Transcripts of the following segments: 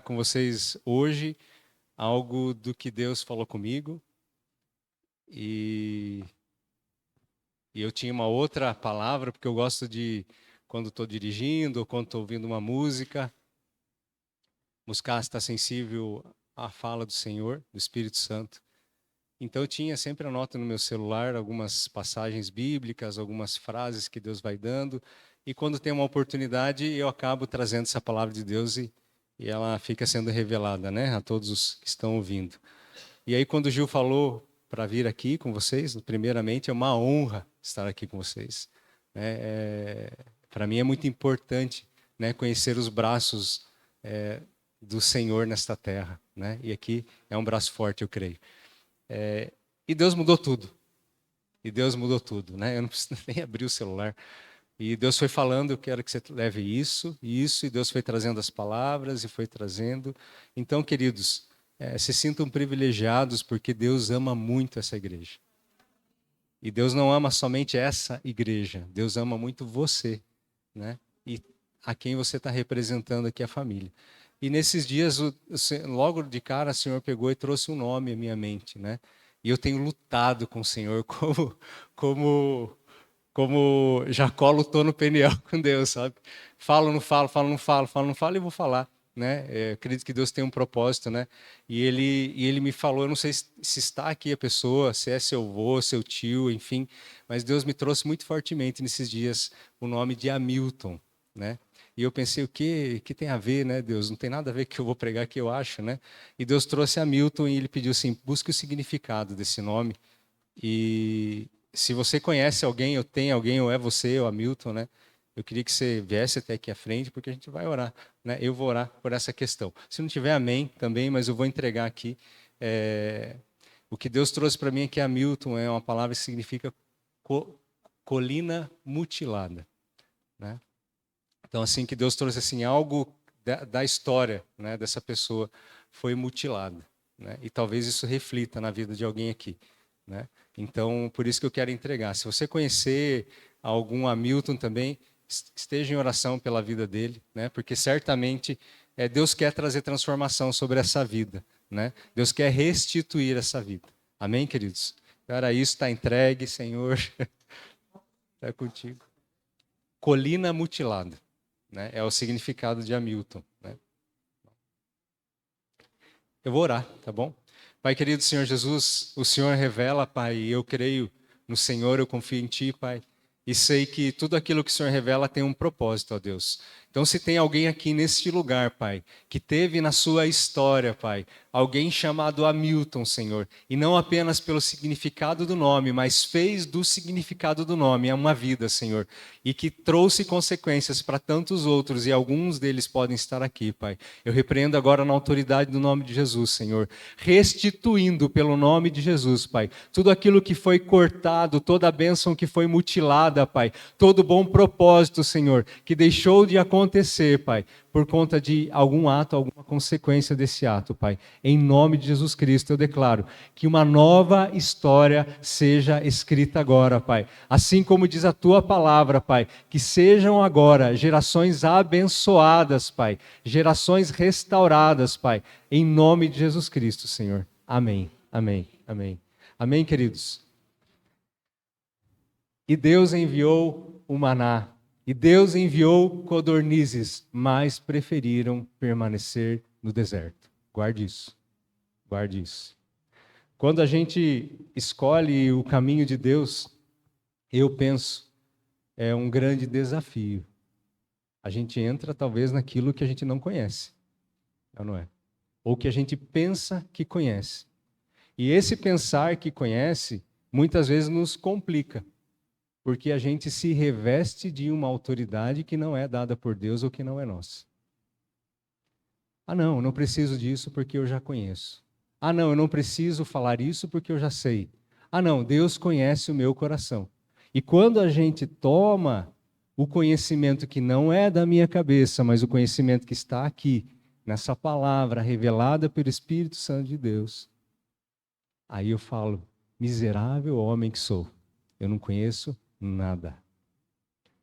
com vocês hoje algo do que Deus falou comigo. E eu tinha uma outra palavra, porque eu gosto de, quando estou dirigindo ou quando estou ouvindo uma música, buscar estar sensível à fala do Senhor, do Espírito Santo. Então eu tinha sempre anoto no meu celular algumas passagens bíblicas, algumas frases que Deus vai dando. E quando tem uma oportunidade, eu acabo trazendo essa palavra de Deus e ela fica sendo revelada, né, a todos os que estão ouvindo. E aí quando o Gil falou para vir aqui com vocês, primeiramente é uma honra estar aqui com vocês. Para mim é muito importante, né, conhecer os braços do Senhor nesta terra, né? E aqui é um braço forte, eu creio. E Deus mudou tudo. E Deus mudou tudo, né? Eu não preciso nem abrir o celular. E Deus foi falando, eu quero que você leve isso, e Deus foi trazendo as palavras e foi trazendo. Então, queridos, se sintam privilegiados porque Deus ama muito essa igreja. E Deus não ama somente essa igreja, Deus ama muito você, né? E a quem você está representando aqui, a família. E nesses dias, logo de cara, o Senhor pegou e trouxe um nome à minha mente, né? E eu tenho lutado com o Senhor como Jacó lutou no Peniel com Deus, sabe? Falo, não falo, falo, não falo, falo, não falo e vou falar, né? Acredito que Deus tem um propósito, né? E ele me falou, eu não sei se está aqui a pessoa, se é seu avô, seu tio, enfim, mas Deus me trouxe muito fortemente nesses dias o nome de Hamilton, né? E eu pensei, o que tem a ver, né, Deus? Não tem nada a ver com o que eu vou pregar aqui, eu acho, né? E Deus trouxe Hamilton e ele pediu assim, busque o significado desse nome. E se você conhece alguém, ou tem alguém, ou é você, ou Hamilton, né? Eu queria que você viesse até aqui à frente, porque a gente vai orar, né? Eu vou orar por essa questão. Se não tiver amém também, mas eu vou entregar aqui. O que Deus trouxe para mim é que Hamilton é uma palavra que significa colina mutilada, né? Então, assim, que Deus trouxe assim, algo da história, né, dessa pessoa foi mutilada, né? E talvez isso reflita na vida de alguém aqui, né? Então, por isso que eu quero entregar. Se você conhecer algum Hamilton também, esteja em oração pela vida dele, né? Porque certamente Deus quer trazer transformação sobre essa vida, né? Deus quer restituir essa vida. Amém, queridos? Era isso, está entregue, Senhor. Está contigo. Colina mutilada, né? É o significado de Hamilton, né? Eu vou orar, tá bom? Pai querido, Senhor Jesus, o Senhor revela, Pai, e eu creio no Senhor, eu confio em Ti, Pai, e sei que tudo aquilo que o Senhor revela tem um propósito, ó Deus. Então, se tem alguém aqui neste lugar, Pai, que teve na sua história, Pai, alguém chamado Hamilton, Senhor, e não apenas pelo significado do nome, mas fez do significado do nome uma vida, Senhor, e que trouxe consequências para tantos outros, e alguns deles podem estar aqui, Pai. Eu repreendo agora na autoridade do nome de Jesus, Senhor, restituindo pelo nome de Jesus, Pai, tudo aquilo que foi cortado, toda a bênção que foi mutilada, Pai, todo bom propósito, Senhor, que deixou de acontecer, Pai, por conta de algum ato, alguma consequência desse ato, Pai. Em nome de Jesus Cristo, eu declaro que uma nova história seja escrita agora, Pai. Assim como diz a Tua palavra, Pai, que sejam agora gerações abençoadas, Pai, gerações restauradas, Pai, em nome de Jesus Cristo, Senhor. Amém, amém, amém. Amém, queridos? E Deus enviou o maná, e Deus enviou codornizes, mas preferiram permanecer no deserto. Guarde isso, guarde isso. Quando a gente escolhe o caminho de Deus, eu penso, é um grande desafio. A gente entra talvez naquilo que a gente não conhece, não é? Ou que a gente pensa que conhece. E esse pensar que conhece, muitas vezes nos complica. Porque a gente se reveste de uma autoridade que não é dada por Deus ou que não é nossa. Ah, não, eu não preciso disso porque eu já conheço. Ah, não, eu não preciso falar isso porque eu já sei. Ah, não, Deus conhece o meu coração. E quando a gente toma o conhecimento que não é da minha cabeça, mas o conhecimento que está aqui, nessa palavra revelada pelo Espírito Santo de Deus, aí eu falo, miserável homem que sou, eu não conheço nada.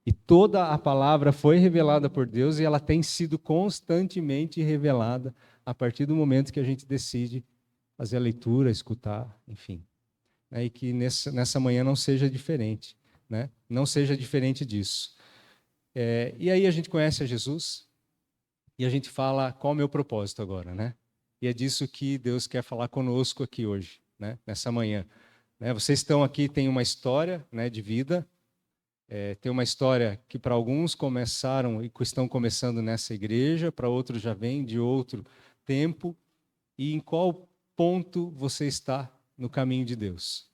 E toda a palavra foi revelada por Deus e ela tem sido constantemente revelada a partir do momento que a gente decide fazer a leitura, escutar, enfim. E que nessa manhã não seja diferente, né? Não seja diferente disso. E aí a gente conhece a Jesus e a gente fala qual é o meu propósito agora, né? E é disso que Deus quer falar conosco aqui hoje, né? Nessa manhã. Vocês estão aqui, tem uma história, né, de vida. Tem uma história que para alguns começaram e estão começando nessa igreja, para outros já vem de outro tempo. E em qual ponto você está no caminho de Deus?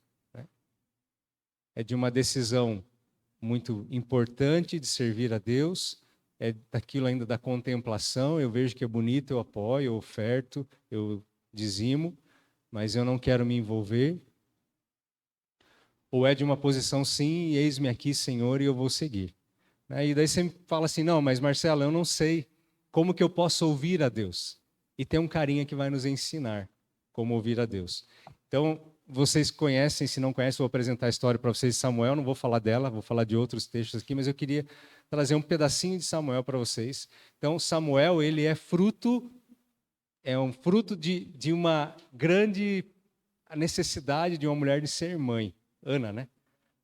É de uma decisão muito importante de servir a Deus, é daquilo ainda da contemplação, eu vejo que é bonito, eu apoio, eu oferto, eu dizimo, mas eu não quero me envolver. Ou é de uma posição, sim, eis-me aqui, Senhor, e eu vou seguir. E daí você fala assim, não, mas Marcelo, eu não sei como que eu posso ouvir a Deus. E tem um carinha que vai nos ensinar como ouvir a Deus. Então, vocês conhecem, se não conhecem, vou apresentar a história para vocês de Samuel, não vou falar dela, vou falar de outros textos aqui, mas eu queria trazer um pedacinho de Samuel para vocês. Então, Samuel, ele é um fruto de uma grande necessidade de uma mulher de ser mãe. Ana, né?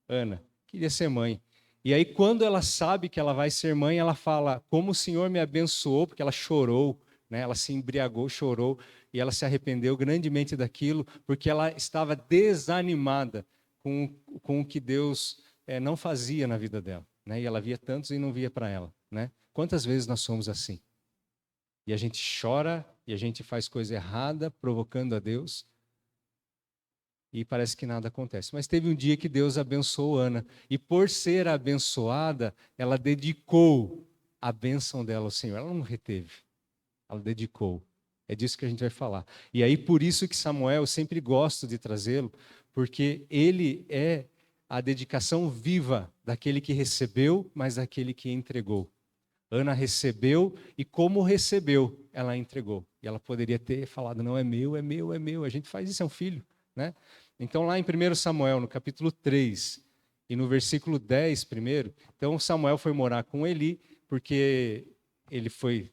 Ana, queria ser mãe. E aí, quando ela sabe que ela vai ser mãe, ela fala, como o Senhor me abençoou, porque ela chorou, né? Ela se embriagou, chorou, e ela se arrependeu grandemente daquilo, porque ela estava desanimada com o que Deus não fazia na vida dela. Né? E ela via tantos e não via para ela. Né? Quantas vezes nós somos assim? E a gente chora, e a gente faz coisa errada, provocando a Deus, e parece que nada acontece. Mas teve um dia que Deus abençoou Ana. E por ser abençoada, ela dedicou a bênção dela ao Senhor. Ela não reteve. Ela dedicou. É disso que a gente vai falar. E aí, por isso que Samuel, eu sempre gosto de trazê-lo, porque ele é a dedicação viva daquele que recebeu, mas daquele que entregou. Ana recebeu e como recebeu, ela entregou. E ela poderia ter falado, não, é meu, é meu, é meu. A gente faz isso, é um filho. Né? Então, lá em 1 Samuel, no capítulo 3, e no versículo 10 primeiro, então Samuel foi morar com Eli, porque ele foi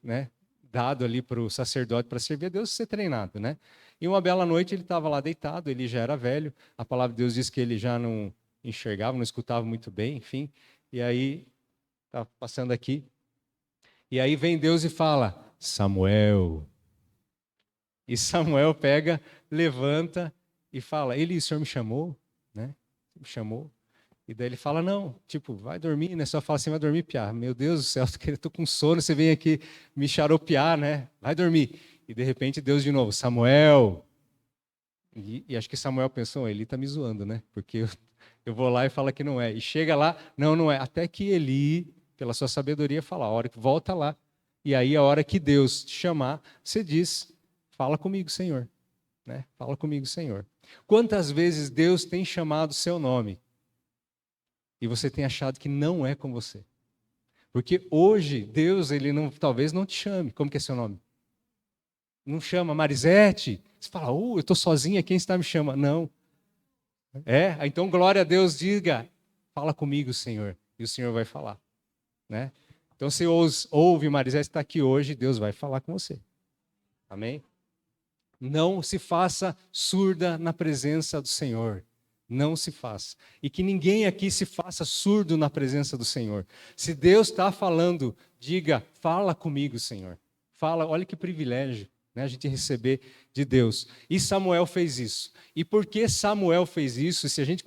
dado ali para o sacerdote para servir a Deus e ser treinado. Né? E uma bela noite ele estava lá deitado, ele já era velho, a palavra de Deus diz que ele já não enxergava, não escutava muito bem, enfim. E aí, está passando aqui, e aí vem Deus e fala, Samuel. E Samuel pega, levanta e fala, Eli, o senhor me chamou? Né? Me chamou. E daí ele fala, não, tipo, vai dormir, né? Só fala assim, vai dormir, piá. Meu Deus do céu, eu tô com sono, você vem aqui me xaropear, né? Vai dormir. E de repente Deus de novo, Samuel. E acho que Samuel pensou, Eli tá me zoando, né? Porque eu vou lá e falo que não é. E chega lá, não, não é. Até que Eli, pela sua sabedoria, fala, a hora que volta lá. E aí a hora que Deus te chamar, você diz, fala comigo, Senhor. Né? Fala comigo, Senhor. Quantas vezes Deus tem chamado o seu nome e você tem achado que não é com você? Porque hoje Deus, ele não, talvez não te chame. Como que é seu nome? Não chama Marisete. Você fala, eu estou sozinha, quem está me chamando? Não. Então glória a Deus, diga, fala comigo, Senhor. E o Senhor vai falar. Né? Então se ouve Marisete está aqui hoje, Deus vai falar com você. Amém? Não se faça surda na presença do Senhor. Não se faça. E que ninguém aqui se faça surdo na presença do Senhor. Se Deus está falando, diga, fala comigo, Senhor. Fala, olha que privilégio, né, a gente receber de Deus. E Samuel fez isso. E por que Samuel fez isso? Se a gente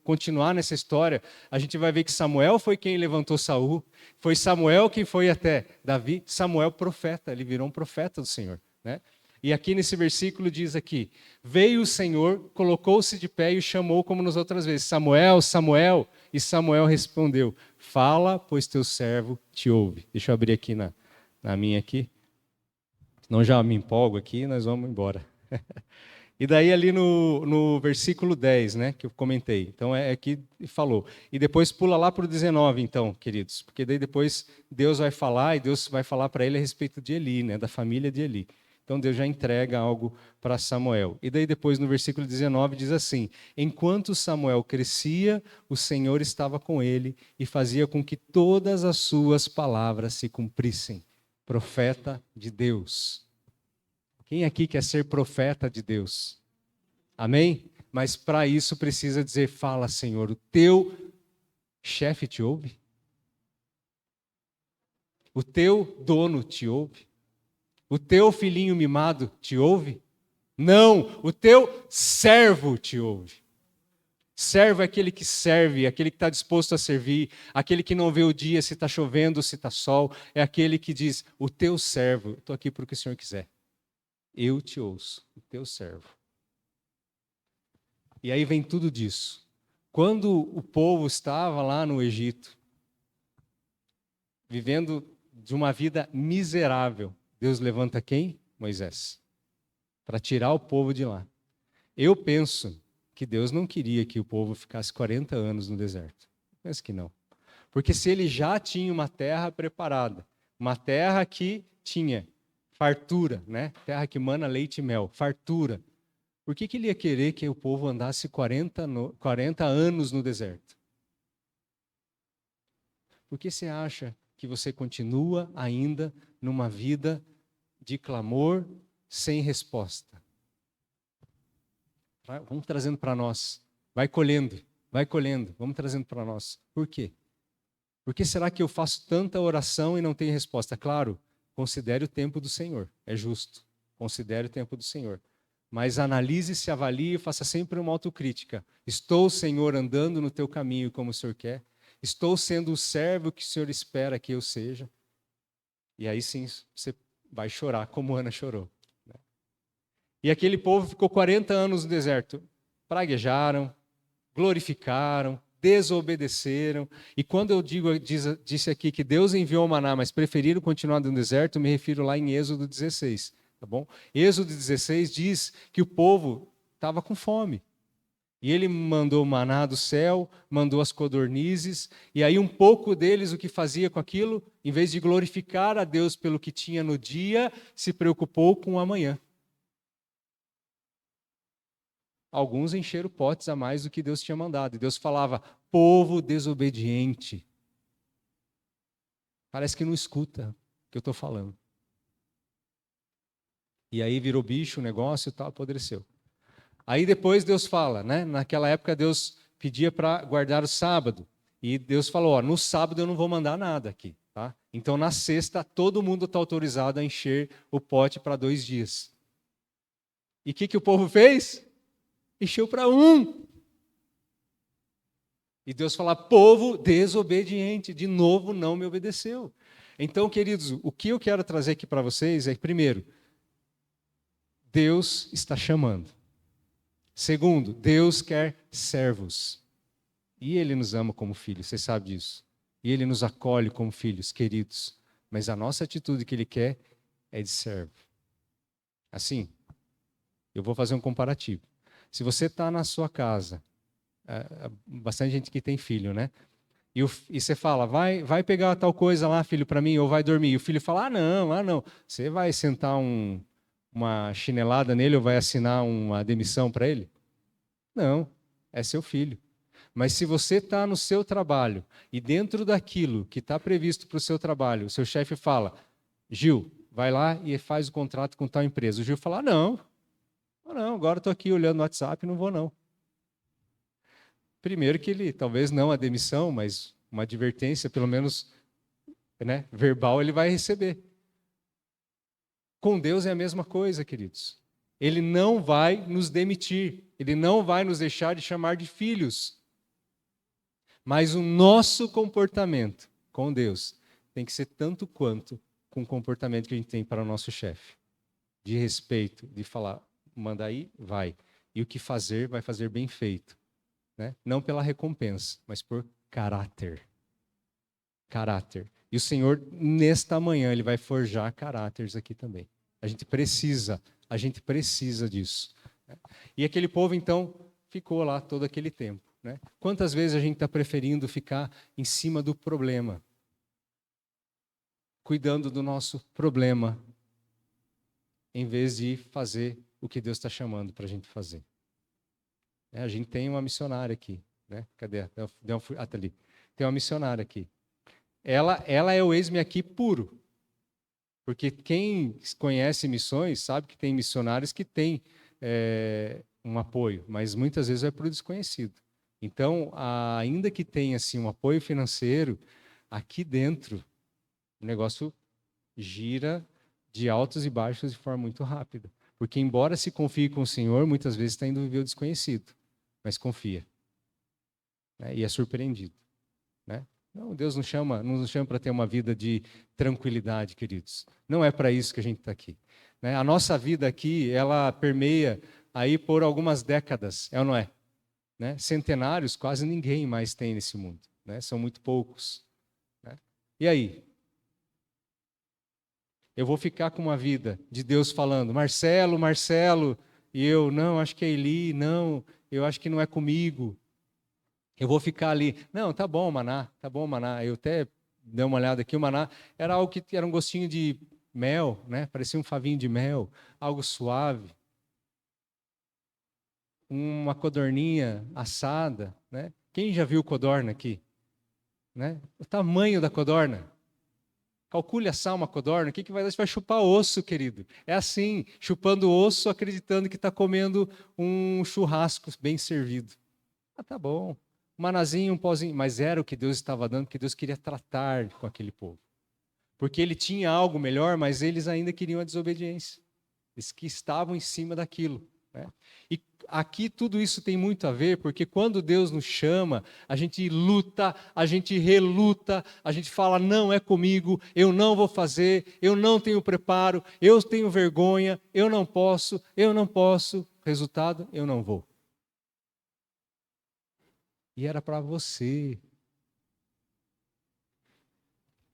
continuar nessa história, a gente vai ver que Samuel foi quem levantou Saul. Foi Samuel quem foi até Davi. Samuel, profeta, ele virou um profeta do Senhor, né? E aqui nesse versículo diz aqui, veio o Senhor, colocou-se de pé e o chamou como nas outras vezes, Samuel, Samuel, e Samuel respondeu, fala, pois teu servo te ouve. Deixa eu abrir aqui na minha aqui, senão já me empolgo aqui, nós vamos embora. E daí ali no versículo 10, né, que eu comentei, então é aqui falou. E depois pula lá para o 19, então, queridos, porque daí depois Deus vai falar, e Deus vai falar para ele a respeito de Eli, né, da família de Eli. Então Deus já entrega algo para Samuel. E daí depois no versículo 19 diz assim, enquanto Samuel crescia, o Senhor estava com ele e fazia com que todas as suas palavras se cumprissem. Profeta de Deus. Quem aqui quer ser profeta de Deus? Amém? Mas para isso precisa dizer, fala, Senhor, o teu chefe te ouve? O teu dono te ouve? O teu filhinho mimado te ouve? Não, o teu servo te ouve. Servo é aquele que serve, aquele que está disposto a servir, aquele que não vê o dia se está chovendo, se está sol, é aquele que diz, o teu servo, estou aqui para o que o Senhor quiser. Eu te ouço, o teu servo. E aí vem tudo disso. Quando o povo estava lá no Egito, vivendo de uma vida miserável, Deus levanta quem? Moisés. Para tirar o povo de lá. Eu penso que Deus não queria que o povo ficasse 40 anos no deserto. Penso que não. Porque se ele já tinha uma terra preparada, uma terra que tinha fartura, né? Terra que mana leite e mel, fartura. Por que ele ia querer que o povo andasse 40 anos no deserto? Por que você acha que você continua ainda numa vida de clamor sem resposta? Vamos trazendo para nós. Vai colhendo, vamos trazendo para nós. Por quê? Por que será que eu faço tanta oração e não tenho resposta? Claro, considere o tempo do Senhor, é justo. Considere o tempo do Senhor. Mas analise, se avalie e faça sempre uma autocrítica. Estou, Senhor, andando no teu caminho como o Senhor quer? Estou sendo o servo que o Senhor espera que eu seja? E aí sim você vai chorar, como Ana chorou. E aquele povo ficou 40 anos no deserto. Praguejaram, glorificaram, desobedeceram. E quando eu disse aqui que Deus enviou o maná, mas preferiram continuar no deserto, me refiro lá em Êxodo 16. Tá bom? Êxodo 16 diz que o povo estava com fome. E ele mandou o maná do céu, mandou as codornizes, e aí um pouco deles o que fazia com aquilo, em vez de glorificar a Deus pelo que tinha no dia, se preocupou com o amanhã. Alguns encheram potes a mais do que Deus tinha mandado. E Deus falava, povo desobediente. Parece que não escuta o que eu estou falando. E aí virou bicho o negócio e tal, apodreceu. Aí depois Deus fala, né? Naquela época Deus pedia para guardar o sábado. E Deus falou, ó, no sábado eu não vou mandar nada aqui. Tá? Então na sexta todo mundo está autorizado a encher o pote para 2 dias. E o que o povo fez? Encheu para 1. E Deus fala, povo desobediente, de novo não me obedeceu. Então, queridos, o que eu quero trazer aqui para vocês é, primeiro, Deus está chamando. Segundo, Deus quer servos. E Ele nos ama como filhos, você sabe disso. E Ele nos acolhe como filhos queridos. Mas a nossa atitude que Ele quer é de servo. Assim, eu vou fazer um comparativo. Se você está na sua casa, bastante gente que tem filho, né? E você fala, vai pegar tal coisa lá, filho, para mim, ou vai dormir. E o filho fala, ah, não. Você vai sentar uma chinelada nele ou vai assinar uma demissão para ele? Não, é seu filho. Mas se você está no seu trabalho e dentro daquilo que está previsto para o seu trabalho, o seu chefe fala, Gil, vai lá e faz o contrato com tal empresa. O Gil fala, não, agora estou aqui olhando no WhatsApp, não vou não. Primeiro que ele, talvez não a demissão, mas uma advertência, pelo menos, né, verbal, ele vai receber. Com Deus é a mesma coisa, queridos. Ele não vai nos demitir, ele não vai nos deixar de chamar de filhos. Mas o nosso comportamento com Deus tem que ser tanto quanto com o comportamento que a gente tem para o nosso chefe. De respeito, de falar, manda aí, vai. E o que fazer, vai fazer bem feito. Né? Não pela recompensa, mas por caráter. Caráter. E o Senhor, nesta manhã, Ele vai forjar caráteres aqui também. A gente precisa disso. Né? E aquele povo, então, ficou lá todo aquele tempo. Né? Quantas vezes a gente está preferindo ficar em cima do problema? Cuidando do nosso problema, em vez de fazer o que Deus está chamando para a gente fazer. A gente tem uma missionária aqui, né? Cadê? Tá ali. Tem uma missionária aqui. Ela é o ex-me aqui puro. Porque quem conhece missões sabe que tem missionários que têm um apoio, mas muitas vezes é para o desconhecido. Então, ainda que tenha assim, um apoio financeiro, aqui dentro o negócio gira de altos e baixos de forma muito rápida. Porque, embora se confie com o Senhor, muitas vezes está indo viver o desconhecido, mas confia, né? E é surpreendido, né? Não, Deus não nos chama para ter uma vida de tranquilidade, queridos. Não é para isso que a gente está aqui, né? A nossa vida aqui, ela permeia aí por algumas décadas, é ou não é? Né? Centenários quase ninguém mais tem nesse mundo, né? São muito poucos, né? E aí? Eu vou ficar com uma vida de Deus falando, Marcelo, Marcelo, e eu, não, acho que é Eli, não, eu acho que não é comigo. Eu vou ficar ali, não, tá bom, maná, tá bom, maná. Eu até dei uma olhada aqui, o maná era algo que era um gostinho de mel, né? Parecia um favinho de mel, algo suave. Uma codorninha assada, né? Quem já viu codorna aqui? Né? O tamanho da codorna. Calcule assar uma codorna, o que vai dar? Você vai chupar osso, querido. É assim, chupando osso, acreditando que está comendo um churrasco bem servido. Ah, tá bom. Um manazinho, um pozinho. Mas era o que Deus estava dando, porque Deus queria tratar com aquele povo. Porque ele tinha algo melhor, mas eles ainda queriam a desobediência. Eles que estavam em cima daquilo, né? E aqui tudo isso tem muito a ver, porque quando Deus nos chama, a gente luta, a gente reluta, a gente fala, não é comigo, eu não vou fazer, eu não tenho preparo, eu tenho vergonha, eu não posso, eu não posso. Resultado, eu não vou. E era para você.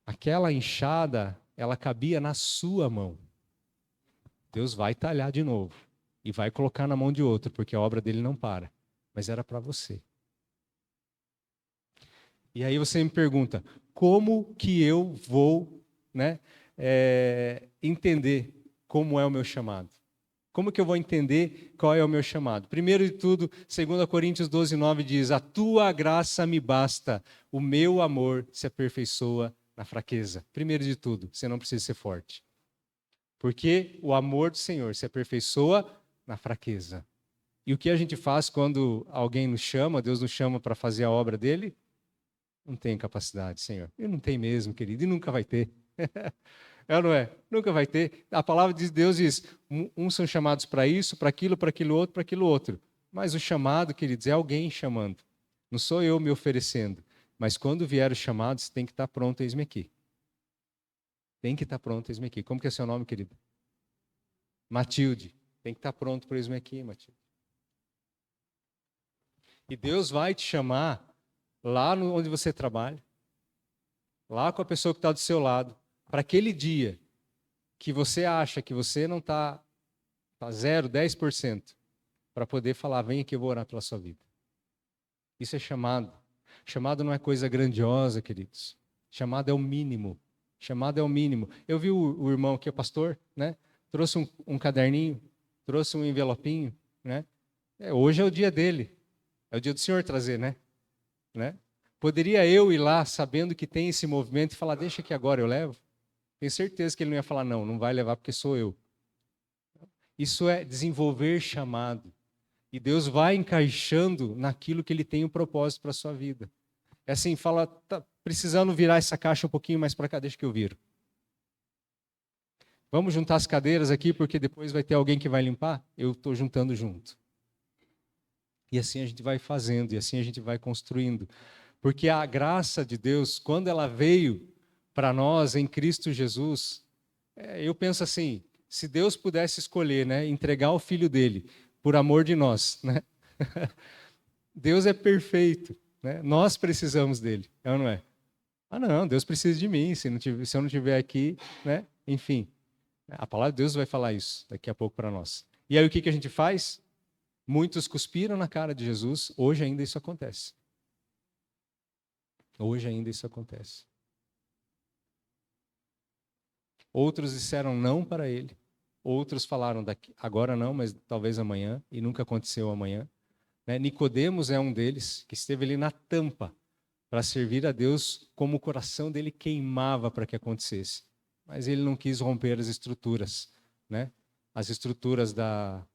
Aquela enxada, ela cabia na sua mão. Deus vai talhar de novo e vai colocar na mão de outro, porque a obra dele não para. Mas era para você. E aí você me pergunta, como que eu vou, né, entender como é o meu chamado? Como que eu vou entender qual é o meu chamado? Primeiro de tudo, 2 Coríntios 12:9 diz, a tua graça me basta, o meu amor se aperfeiçoa na fraqueza. Primeiro de tudo, você não precisa ser forte. Porque o amor do Senhor se aperfeiçoa na fraqueza. E o que a gente faz quando alguém nos chama, Deus nos chama para fazer a obra dele? Não tem capacidade, Senhor. Eu não tenho mesmo, querido, e nunca vai ter. É ou não é? Nunca vai ter. A palavra de Deus diz: uns são chamados para isso, para aquilo outro, para aquilo outro. Mas o chamado, queridos, é alguém chamando. Não sou eu me oferecendo. Mas quando vier o chamado, você tem que estar pronto, eis-me aqui. Tem que estar pronto, eis-me aqui. Como que é seu nome, querido? Matilde. Tem que estar pronto para eis-me aqui, Matilde. E Deus vai te chamar lá onde você trabalha, lá com a pessoa que está do seu lado, para aquele dia que você acha que você não está 0, 10%, para poder falar, vem aqui, eu vou orar pela sua vida. Isso é chamado. Chamado não é coisa grandiosa, queridos. Chamado é o mínimo. Chamado é o mínimo. Eu vi o irmão que é pastor, né? Trouxe um caderninho, trouxe um envelopinho, né? Hoje é o dia dele. É o dia do Senhor trazer, né? Poderia eu ir lá sabendo que tem esse movimento e falar, deixa que agora eu levo? Tenho certeza que ele não ia falar, não, não vai levar porque sou eu. Isso é desenvolver chamado. E Deus vai encaixando naquilo que ele tem um propósito para a sua vida. É assim, fala, tá precisando virar essa caixa um pouquinho mais para cá, deixa que eu viro. Vamos juntar as cadeiras aqui, porque depois vai ter alguém que vai limpar? Eu estou juntando junto. E assim a gente vai fazendo, e assim a gente vai construindo. Porque a graça de Deus, quando ela veio para nós em Cristo Jesus, eu penso assim, se Deus pudesse escolher, né, entregar o Filho dele por amor de nós, né? Deus é perfeito, né? Nós precisamos dele, é ou não é? Ah, não, Deus precisa de mim, se eu não estiver aqui, né? Enfim, a palavra de Deus vai falar isso daqui a pouco para nós. E aí o que que a gente faz? Muitos cuspiram na cara de Jesus, hoje ainda isso acontece. Hoje ainda isso acontece. Outros disseram não para ele. Outros falaram daqui, agora não, mas talvez amanhã, e nunca aconteceu amanhã. Né? Nicodemos é um deles, que esteve ali na tampa para servir a Deus como o coração dele queimava para que acontecesse. mas ele não quis romper as estruturas, né? As estruturas da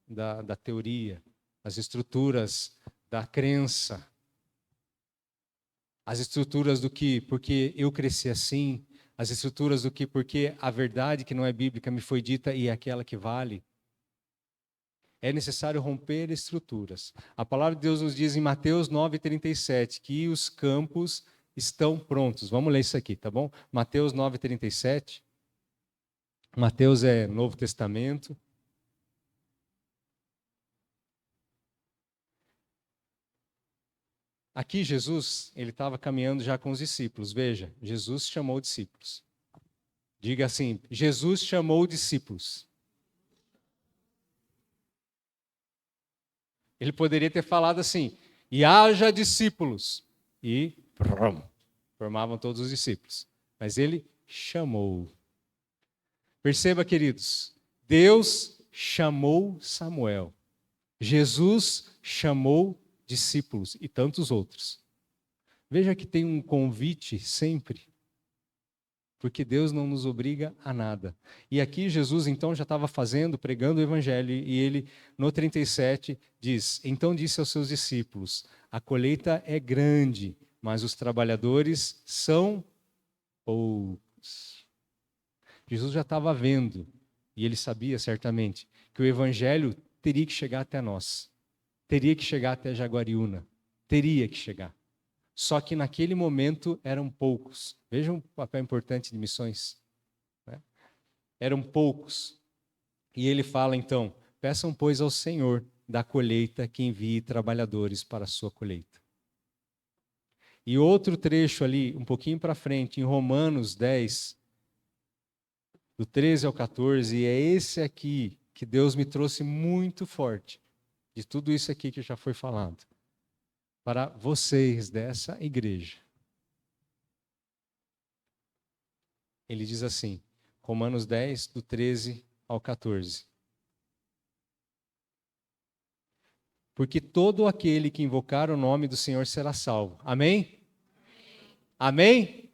teoria, as estruturas da crença, as estruturas do que, porque eu cresci assim, as estruturas do que, porque a verdade que não é bíblica me foi dita e é aquela que vale. É necessário romper estruturas. A palavra de Deus nos diz em Mateus 9:37 que os campos estão prontos. Vamos ler isso aqui, tá bom? Mateus 9:37. Mateus é Novo Testamento. Aqui Jesus, ele estava caminhando já com os discípulos. Veja, Jesus chamou discípulos. Diga assim, Jesus chamou discípulos. Ele poderia ter falado assim, e haja discípulos. E formavam todos os discípulos. Mas ele chamou. Perceba, queridos, Deus chamou Samuel. Jesus chamou discípulos e tantos outros. Veja que tem um convite sempre, porque Deus não nos obriga a nada. E aqui Jesus então já estava pregando o evangelho, e ele no 37 diz, então disse aos seus discípulos, a colheita é grande, mas os trabalhadores são poucos. Jesus já estava vendo, e ele sabia certamente, que o evangelho teria que chegar até nós. Teria que chegar até Jaguariúna. Teria que chegar. Só que naquele momento eram poucos. Vejam o papel importante de missões. Né? Eram poucos. E ele fala então, peçam pois ao Senhor da colheita que envie trabalhadores para a sua colheita. E outro trecho ali, um pouquinho para frente, em Romanos 10, do 13 ao 14, e é esse aqui que Deus me trouxe muito forte, de tudo isso aqui que já foi falado, para vocês dessa igreja. Ele diz assim, Romanos 10, do 13 ao 14. Porque todo aquele que invocar o nome do Senhor será salvo. Amém? Amém?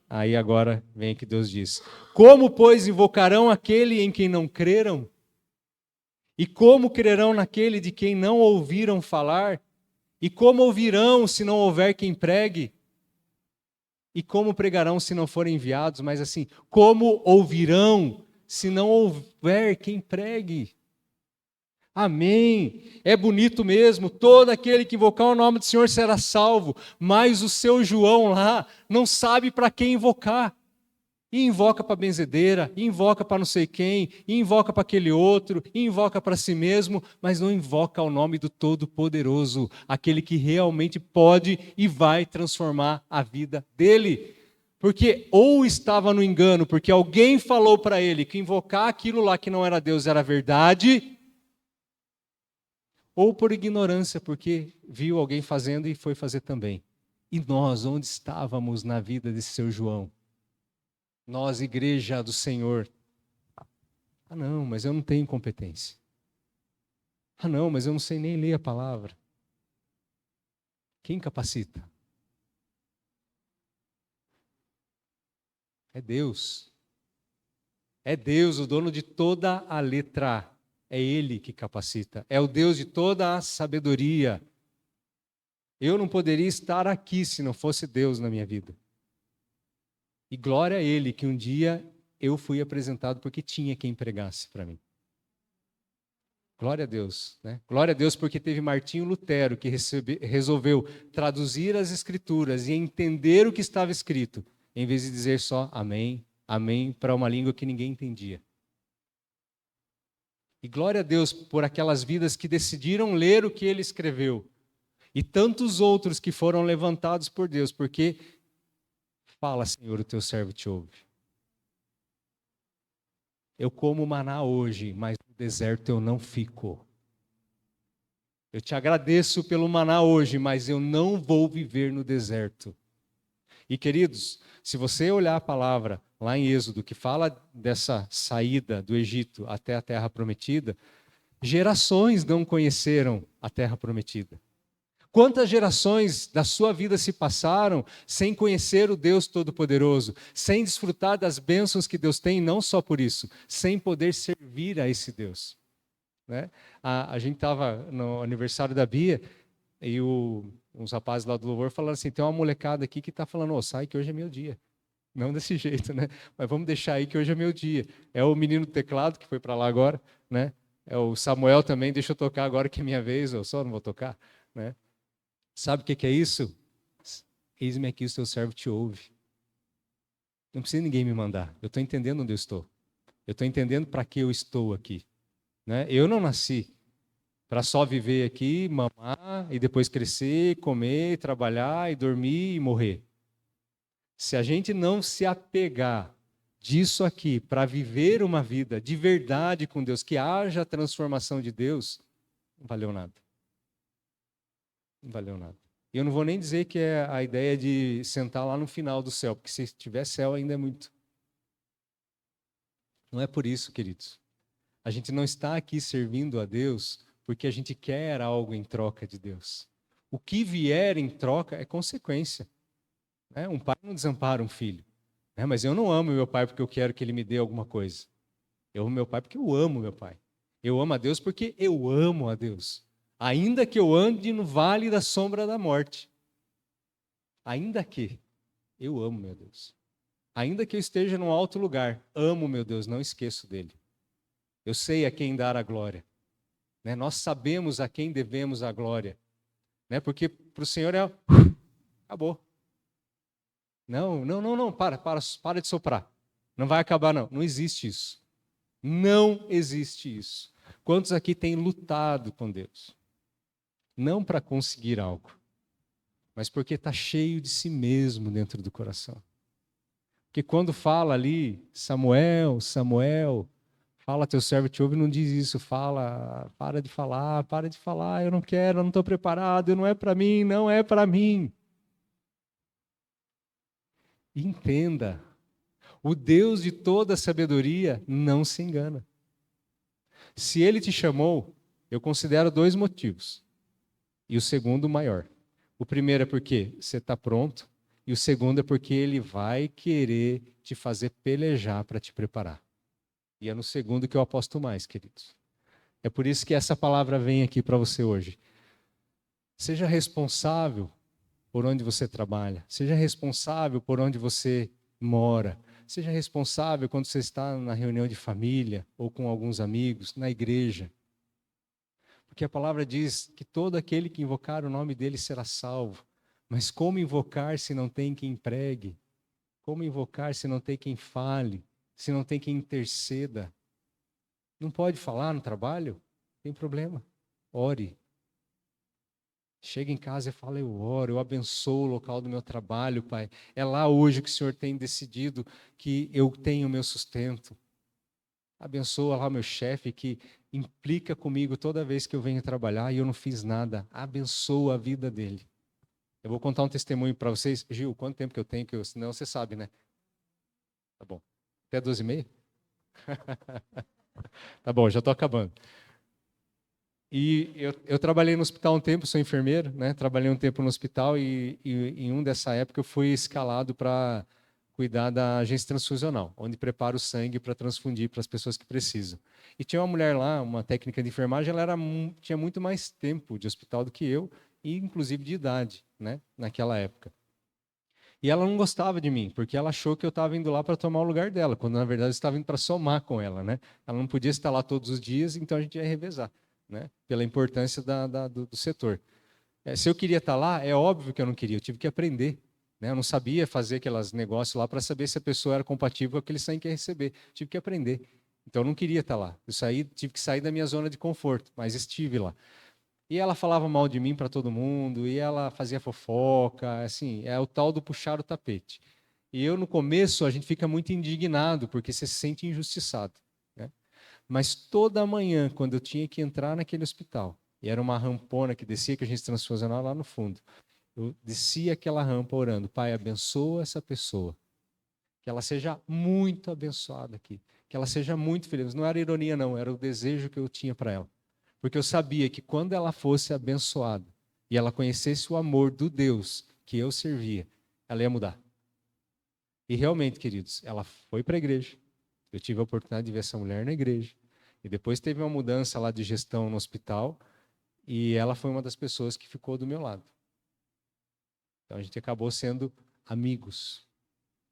Aí agora vem o que Deus diz. Como, pois, invocarão aquele em quem não creram? E como crerão naquele de quem não ouviram falar? E como ouvirão se não houver quem pregue? E como pregarão se não forem enviados? Mas assim, como ouvirão se não houver quem pregue? Amém. É bonito mesmo. Todo aquele que invocar o nome do Senhor será salvo. Mas o seu João lá não sabe para quem invocar. E invoca para a benzedeira, e invoca para não sei quem, e invoca para aquele outro, e invoca para si mesmo, mas não invoca o nome do Todo-Poderoso, aquele que realmente pode e vai transformar a vida dele. Porque ou estava no engano, porque alguém falou para ele que invocar aquilo lá que não era Deus era verdade, ou por ignorância, porque viu alguém fazendo e foi fazer também. E nós, onde estávamos na vida desse seu João? Nós, igreja do Senhor. Ah, não, mas eu não tenho competência. Ah, não, mas eu não sei nem ler a palavra. Quem capacita? É Deus. É Deus, o dono de toda a letra. É Ele que capacita. É o Deus de toda a sabedoria. Eu não poderia estar aqui se não fosse Deus na minha vida. E glória a Ele que um dia eu fui apresentado porque tinha quem pregasse para mim. Glória a Deus, né? Glória a Deus porque teve Martinho Lutero que resolveu traduzir as Escrituras e entender o que estava escrito, em vez de dizer só amém, amém, para uma língua que ninguém entendia. E glória a Deus por aquelas vidas que decidiram ler o que ele escreveu. E tantos outros que foram levantados por Deus, porque fala, Senhor, o teu servo te ouve. Eu como maná hoje, mas no deserto eu não fico. Eu te agradeço pelo maná hoje, mas eu não vou viver no deserto. E queridos, se você olhar a palavra lá em Êxodo, que fala dessa saída do Egito até a terra prometida, gerações não conheceram a terra prometida. Quantas gerações da sua vida se passaram sem conhecer o Deus Todo-Poderoso, sem desfrutar das bênçãos que Deus tem, não só por isso, sem poder servir a esse Deus, né? A gente estava no aniversário da Bia e uns rapazes lá do louvor falaram assim, tem uma molecada aqui que está falando, sai que hoje é meu dia. Não desse jeito, né? Mas vamos deixar aí que hoje é meu dia. É o menino do teclado que foi para lá agora, né? É o Samuel também, deixa eu tocar agora que é minha vez, eu só não vou tocar, né? Sabe o que é isso? Eis-me aqui, o teu servo te ouve. Não precisa ninguém me mandar. Eu estou entendendo onde eu estou. Eu estou entendendo para que eu estou aqui, né? Eu não nasci para só viver aqui, mamar e depois crescer, comer, trabalhar e dormir e morrer. Se a gente não se apegar disso aqui para viver uma vida de verdade com Deus, que haja a transformação de Deus, não valeu nada. Não valeu nada. E eu não vou nem dizer que é a ideia de sentar lá no final do céu, porque se tiver céu ainda é muito. Não é por isso, queridos. A gente não está aqui servindo a Deus porque a gente quer algo em troca de Deus. O que vier em troca é consequência. Um pai não desampara um filho. Mas eu não amo meu pai porque eu quero que ele me dê alguma coisa. Eu amo meu pai porque eu amo meu pai. Eu amo a Deus porque eu amo a Deus. Ainda que eu ande no vale da sombra da morte. Ainda que eu amo meu Deus. Ainda que eu esteja num alto lugar, amo meu Deus, não esqueço dele. Eu sei a quem dar a glória. Nós sabemos a quem devemos a glória. Porque para o Senhor é... Acabou. Não, para de soprar. Não vai acabar, não. Não existe isso. Não existe isso. Quantos aqui têm lutado com Deus? Não para conseguir algo, mas porque está cheio de si mesmo dentro do coração. Porque quando fala ali, Samuel, Samuel, fala teu servo te ouve, não diz isso, fala, para de falar, eu não quero, eu não estou preparado, não é para mim, não é para mim. Entenda, o Deus de toda sabedoria não se engana. Se Ele te chamou, eu considero 2 motivos. E o segundo, maior. O primeiro é porque você está pronto. E o segundo é porque Ele vai querer te fazer pelejar para te preparar. E é no segundo que eu aposto mais, queridos. É por isso que essa palavra vem aqui para você hoje. Seja responsável por onde você trabalha. Seja responsável por onde você mora. Seja responsável quando você está na reunião de família ou com alguns amigos, na igreja. Porque a palavra diz que todo aquele que invocar o nome dele será salvo. Mas como invocar se não tem quem pregue? Como invocar se não tem quem fale? Se não tem quem interceda? Não pode falar no trabalho? Tem problema. Ore. Chega em casa e fala, eu oro, eu abençoo o local do meu trabalho, Pai. É lá hoje que o Senhor tem decidido que eu tenho o meu sustento. Abençoa lá meu chefe que implica comigo toda vez que eu venho trabalhar e eu não fiz nada. Abençoa a vida dele. Eu vou contar um testemunho para vocês. Gil, quanto tempo que eu tenho? Senão você sabe, né? Tá bom. Até 12h30? Tá bom, já estou acabando. E eu trabalhei no hospital um tempo, sou enfermeiro, né? Trabalhei um tempo no hospital e em dessa época eu fui escalado para cuidar da agência transfusional, onde prepara o sangue para transfundir para as pessoas que precisam. E tinha uma mulher lá, uma técnica de enfermagem, ela tinha muito mais tempo de hospital do que eu, e inclusive de idade, né? Naquela época. E ela não gostava de mim, porque ela achou que eu estava indo lá para tomar o lugar dela, quando na verdade eu estava indo para somar com ela, né? Ela não podia estar lá todos os dias, então a gente ia revezar, né? Pela importância do setor. Se eu queria estar lá, é óbvio que eu não queria, eu tive que aprender, né? Eu não sabia fazer aqueles negócios lá para saber se a pessoa era compatível com aquele sangue que ia receber. Tive que aprender. Então eu não queria estar lá. Tive que sair da minha zona de conforto, mas estive lá. E ela falava mal de mim para todo mundo, e ela fazia fofoca, assim, é o tal do puxar o tapete. E eu, no começo, a gente fica muito indignado, porque você se sente injustiçado, né? Mas toda manhã, quando eu tinha que entrar naquele hospital, e era uma rampona que descia, que a gente transfusionava lá no fundo, eu descia aquela rampa orando, Pai, abençoa essa pessoa, que ela seja muito abençoada aqui, que ela seja muito feliz. Não era ironia, não, era o desejo que eu tinha para ela. Porque eu sabia que quando ela fosse abençoada, e ela conhecesse o amor do Deus que eu servia, ela ia mudar. E realmente, queridos, ela foi para a igreja. Eu tive a oportunidade de ver essa mulher na igreja. E depois teve uma mudança lá de gestão no hospital, e ela foi uma das pessoas que ficou do meu lado. Então a gente acabou sendo amigos.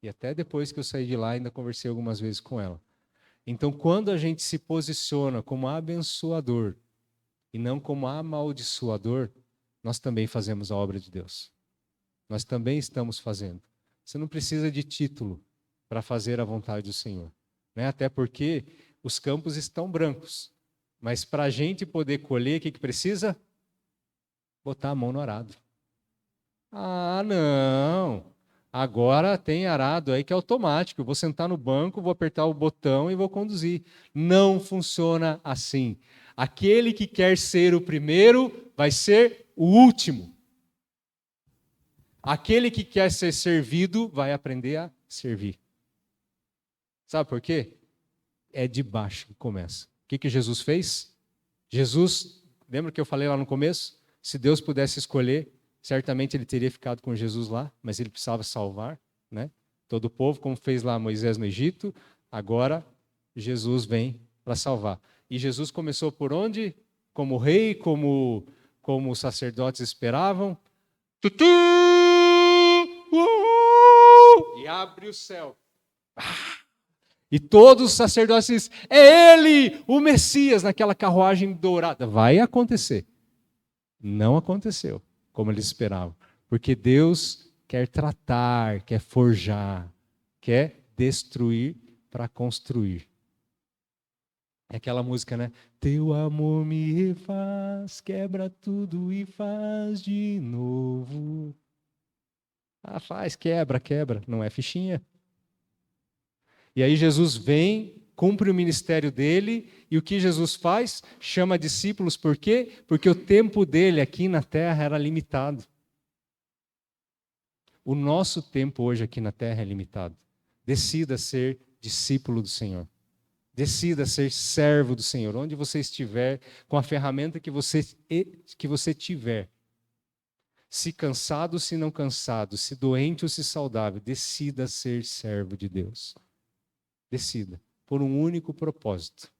E até depois que eu saí de lá, ainda conversei algumas vezes com ela. Então, quando a gente se posiciona como abençoador e não como amaldiçoador, nós também fazemos a obra de Deus. Nós também estamos fazendo. Você não precisa de título para fazer a vontade do Senhor, né? Até porque os campos estão brancos. Mas para a gente poder colher, o que precisa? Botar a mão no arado. Ah, não. Agora tem arado aí que é automático. Eu vou sentar no banco, vou apertar o botão e vou conduzir. Não funciona assim. Aquele que quer ser o primeiro vai ser o último. Aquele que quer ser servido vai aprender a servir. Sabe por quê? É de baixo que começa. O que Jesus fez? Jesus, lembra que eu falei lá no começo? Se Deus pudesse escolher, certamente ele teria ficado com Jesus lá, mas ele precisava salvar, né? Todo o povo, como fez lá Moisés no Egito. Agora Jesus vem para salvar. E Jesus começou por onde? Como rei, como os sacerdotes esperavam. Tutu! E abre o céu. E todos os sacerdotes dizem, é ele, o Messias, naquela carruagem dourada. Vai acontecer. Não aconteceu como eles esperavam. Porque Deus quer tratar, quer forjar, quer destruir para construir. É aquela música, né? Teu amor me refaz, quebra tudo e faz de novo. Ah, faz, quebra, quebra. Não é fichinha. E aí Jesus vem, cumpre o ministério dele, e o que Jesus faz? Chama discípulos, por quê? Porque o tempo dele aqui na terra era limitado. O nosso tempo hoje aqui na terra é limitado. Decida ser discípulo do Senhor. Decida ser servo do Senhor. Onde você estiver, com a ferramenta que você tiver. Se cansado, se não cansado, se doente ou se saudável, decida ser servo de Deus. Decida, por um único propósito: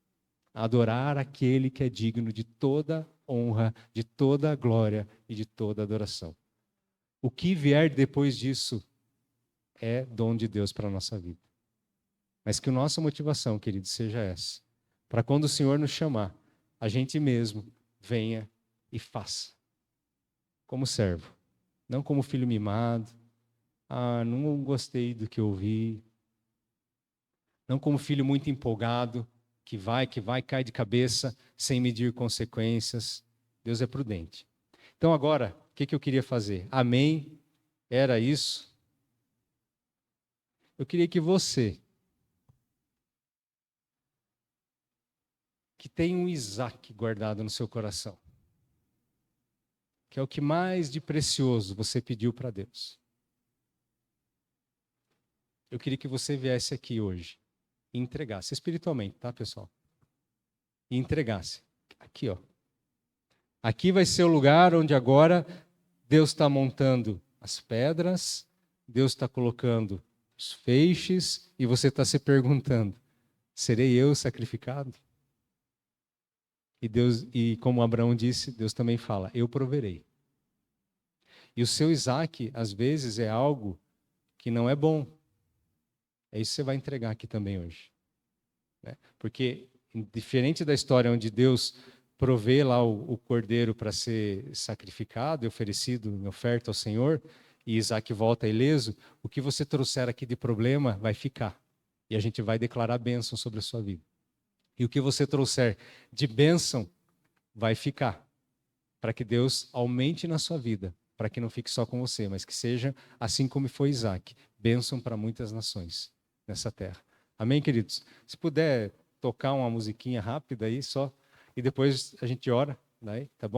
adorar aquele que é digno de toda honra, de toda glória e de toda adoração. O que vier depois disso é dom de Deus para a nossa vida. Mas que a nossa motivação, querido, seja essa. Para quando o Senhor nos chamar, a gente mesmo venha e faça. Como servo. Não como filho mimado. Ah, não gostei do que eu ouvi. Não como filho muito empolgado, que vai, cai de cabeça, sem medir consequências. Deus é prudente. Então agora, o que eu queria fazer? Amém? Era isso? Eu queria que você, que tem um Isaac guardado no seu coração, que é o que mais de precioso você pediu para Deus. Eu queria que você viesse aqui hoje e entregasse, espiritualmente, tá, pessoal? E entregasse. Aqui, ó. Aqui vai ser o lugar onde agora Deus está montando as pedras, Deus está colocando os feixes, e você está se perguntando, serei eu sacrificado? E Deus, e como Abraão disse, Deus também fala, eu proverei. E o seu Isaac, às vezes, é algo que não é bom. É isso que você vai entregar aqui também hoje. Né? Porque, diferente da história onde Deus provê lá o cordeiro para ser sacrificado e oferecido em oferta ao Senhor, e Isaac volta ileso, o que você trouxer aqui de problema vai ficar. E a gente vai declarar bênção sobre a sua vida. E o que você trouxer de bênção vai ficar. Para que Deus aumente na sua vida. Para que não fique só com você, mas que seja assim como foi Isaac. Bênção para muitas nações nessa terra. Amém, queridos? Se puder tocar uma musiquinha rápida aí só, e depois a gente ora, daí, tá bom?